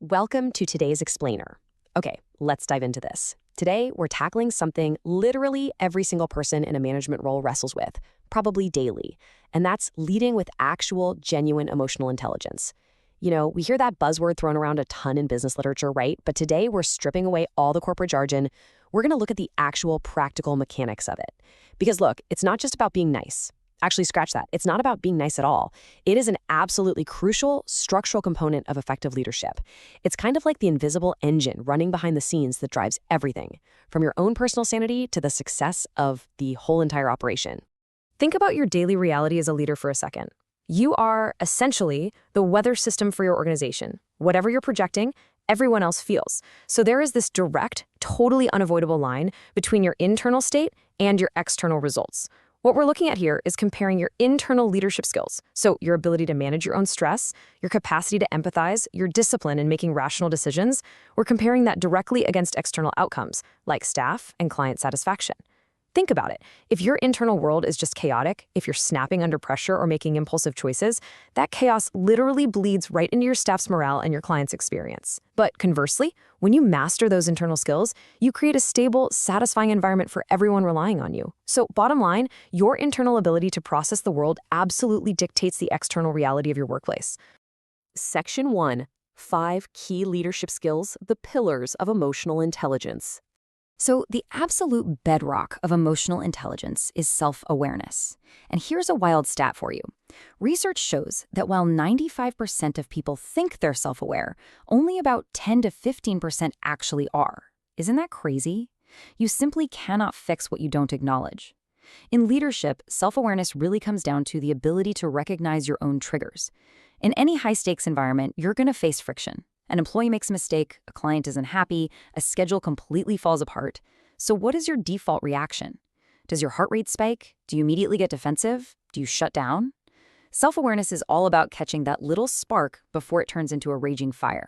Welcome to today's explainer. Okay, let's dive into this. Today, we're tackling something literally every single person in a management role wrestles with, probably daily, and that's leading with actual, genuine emotional intelligence. You know, we hear that buzzword thrown around a ton in business literature, right? But today, we're stripping away all the corporate jargon. We're going to look at the actual practical mechanics of it. Because look, it's not just about being nice. Actually, scratch that. It's not about being nice at all. It is an absolutely crucial structural component of effective leadership. It's kind of like the invisible engine running behind the scenes that drives everything, from your own personal sanity to the success of the whole entire operation. Think about your daily reality as a leader for a second. You are essentially the weather system for your organization. Whatever you're projecting, everyone else feels. So there is this direct, totally unavoidable line between your internal state and your external results. What we're looking at here is comparing your internal leadership skills, so your ability to manage your own stress, your capacity to empathize, your discipline in making rational decisions. We're comparing that directly against external outcomes, like staff and client satisfaction. Think about it. If your internal world is just chaotic, if you're snapping under pressure or making impulsive choices, that chaos literally bleeds right into your staff's morale and your client's experience. But conversely, when you master those internal skills, you create a stable, satisfying environment for everyone relying on you. So bottom line, your internal ability to process the world absolutely dictates the external reality of your workplace. Section 1. 5 key leadership skills, the pillars of emotional intelligence. So the absolute bedrock of emotional intelligence is self-awareness. And here's a wild stat for you. Research shows that while 95% of people think they're self-aware, only about 10 to 15% actually are. Isn't that crazy? You simply cannot fix what you don't acknowledge. In leadership, self-awareness really comes down to the ability to recognize your own triggers. In any high-stakes environment, you're going to face friction. An employee makes a mistake, a client isn't happy, a schedule completely falls apart. So what is your default reaction? Does your heart rate spike? Do you immediately get defensive? Do you shut down? Self-awareness is all about catching that little spark before it turns into a raging fire.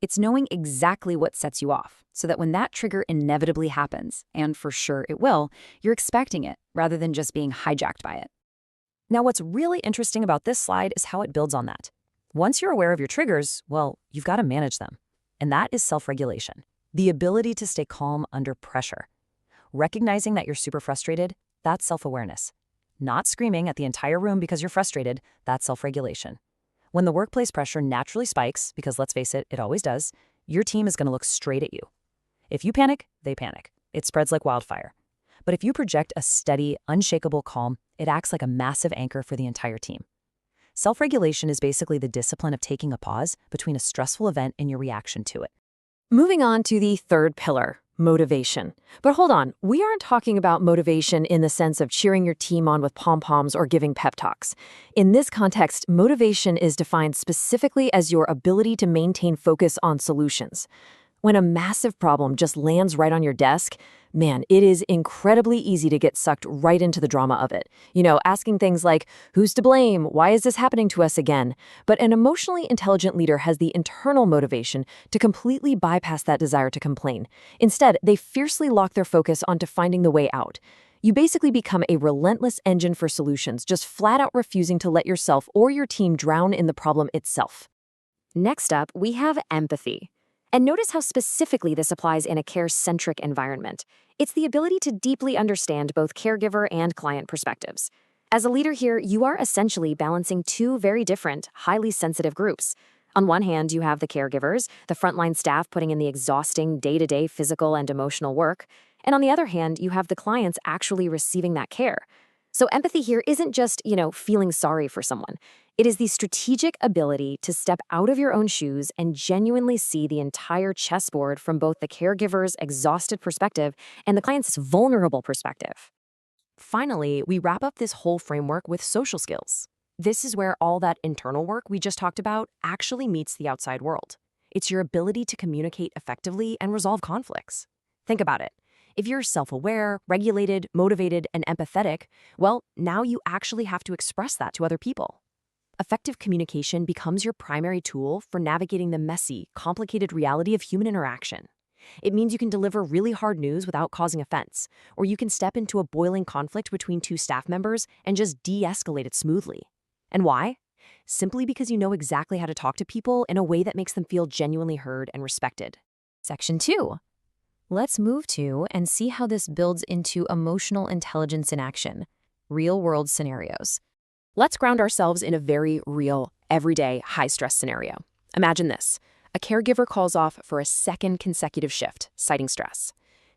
It's knowing exactly what sets you off, so that when that trigger inevitably happens, and for sure it will, you're expecting it rather than just being hijacked by it. Now, what's really interesting about this slide is how it builds on that. Once you're aware of your triggers, well, you've got to manage them. And that is self-regulation, the ability to stay calm under pressure. Recognizing that you're super frustrated, that's self-awareness. Not screaming at the entire room because you're frustrated, that's self-regulation. When the workplace pressure naturally spikes, because let's face it, it always does, your team is going to look straight at you. If you panic, they panic. It spreads like wildfire. But if you project a steady, unshakable calm, it acts like a massive anchor for the entire team. Self-regulation is basically the discipline of taking a pause between a stressful event and your reaction to it. Moving on to the third pillar, motivation. But hold on, we aren't talking about motivation in the sense of cheering your team on with pom-poms or giving pep talks. In this context, motivation is defined specifically as your ability to maintain focus on solutions. When a massive problem just lands right on your desk, man, it is incredibly easy to get sucked right into the drama of it. You know, asking things like, who's to blame? Why is this happening to us again? But an emotionally intelligent leader has the internal motivation to completely bypass that desire to complain. Instead, they fiercely lock their focus onto finding the way out. You basically become a relentless engine for solutions, just flat out refusing to let yourself or your team drown in the problem itself. Next up, we have empathy. And notice how specifically this applies in a care-centric environment. It's the ability to deeply understand both caregiver and client perspectives. As a leader here, you are essentially balancing two very different, highly sensitive groups. On one hand, you have the caregivers, the frontline staff putting in the exhausting day-to-day physical and emotional work. And on the other hand, you have the clients actually receiving that care. So empathy here isn't just, feeling sorry for someone. It is the strategic ability to step out of your own shoes and genuinely see the entire chessboard from both the caregiver's exhausted perspective and the client's vulnerable perspective. Finally, we wrap up this whole framework with social skills. This is where all that internal work we just talked about actually meets the outside world. It's your ability to communicate effectively and resolve conflicts. Think about it. If you're self-aware, regulated, motivated, and empathetic, well, now you actually have to express that to other people. Effective communication becomes your primary tool for navigating the messy, complicated reality of human interaction. It means you can deliver really hard news without causing offense, or you can step into a boiling conflict between two staff members and just de-escalate it smoothly. And why? simply because you know exactly how to talk to people in a way that makes them feel genuinely heard and respected. Section 2. Let's move to and see how this builds into emotional intelligence in action, real-world scenarios. Let's ground ourselves in a very real, everyday, high-stress scenario. Imagine this. A caregiver calls off for a second consecutive shift, citing stress.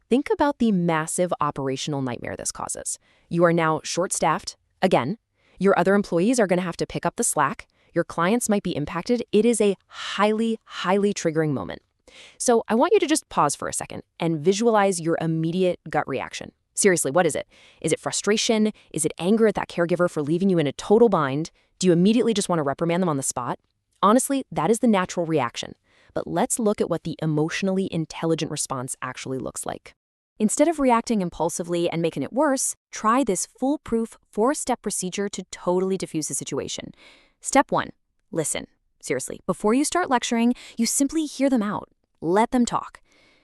Think about the massive operational nightmare this causes. You are now short-staffed, again. Your other employees are going to have to pick up the slack. Your clients might be impacted. It is a highly, highly triggering moment. So I want you to just pause for a second and visualize your immediate gut reaction. Seriously, what is it? Is it frustration? Is it anger at that caregiver for leaving you in a total bind? Do you immediately just want to reprimand them on the spot? Honestly, that is the natural reaction. But let's look at what the emotionally intelligent response actually looks like. Instead of reacting impulsively and making it worse, try this foolproof 4-step procedure to totally diffuse the situation. Step 1, listen. Seriously, before you start lecturing, you simply hear them out. Let them talk.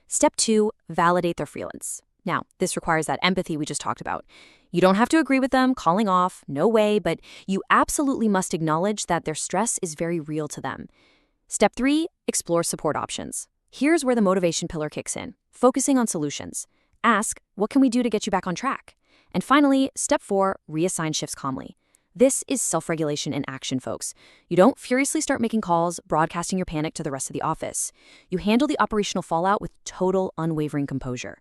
Step 2, validate their feelings. Now, this requires that empathy we just talked about. You don't have to agree with them, calling off, no way, but you absolutely must acknowledge that their stress is very real to them. Step 3, explore support options. Here's where the motivation pillar kicks in, focusing on solutions. Ask, what can we do to get you back on track? And finally, step 4, reassign shifts calmly. This is self-regulation in action, folks. You don't furiously start making calls, broadcasting your panic to the rest of the office. You handle the operational fallout with total, unwavering composure.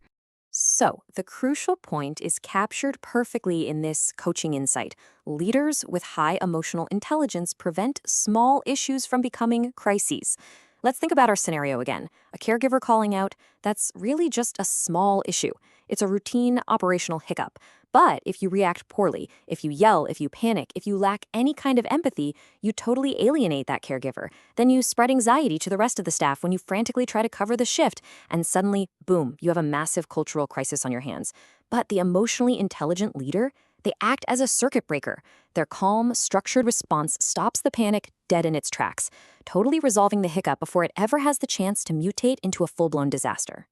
So, the crucial point is captured perfectly in this coaching insight. Leaders with high emotional intelligence prevent small issues from becoming crises. Let's think about our scenario again. A caregiver calling out, that's really just a small issue. It's a routine operational hiccup. But if you react poorly, if you yell, if you panic, if you lack any kind of empathy, you totally alienate that caregiver. Then you spread anxiety to the rest of the staff when you frantically try to cover the shift, and suddenly, boom, you have a massive cultural crisis on your hands. But the emotionally intelligent leader, they act as a circuit breaker. Their calm, structured response stops the panic dead in its tracks, totally resolving the hiccup before it ever has the chance to mutate into a full-blown disaster.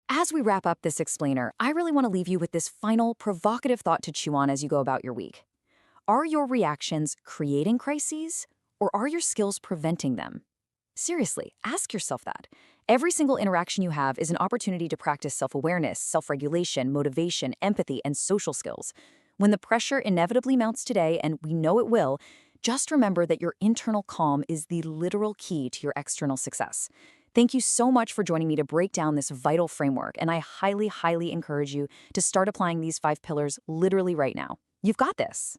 As we wrap up this explainer, I really want to leave you with this final provocative thought to chew on as you go about your week. Are your reactions creating crises, or are your skills preventing them? Seriously, ask yourself that. Every single interaction you have is an opportunity to practice self-awareness, self-regulation, motivation, empathy, and social skills. When the pressure inevitably mounts today, and we know it will, just remember that your internal calm is the literal key to your external success. Thank you so much for joining me to break down this vital framework, and I highly, highly encourage you to start applying these 5 pillars literally right now. You've got this.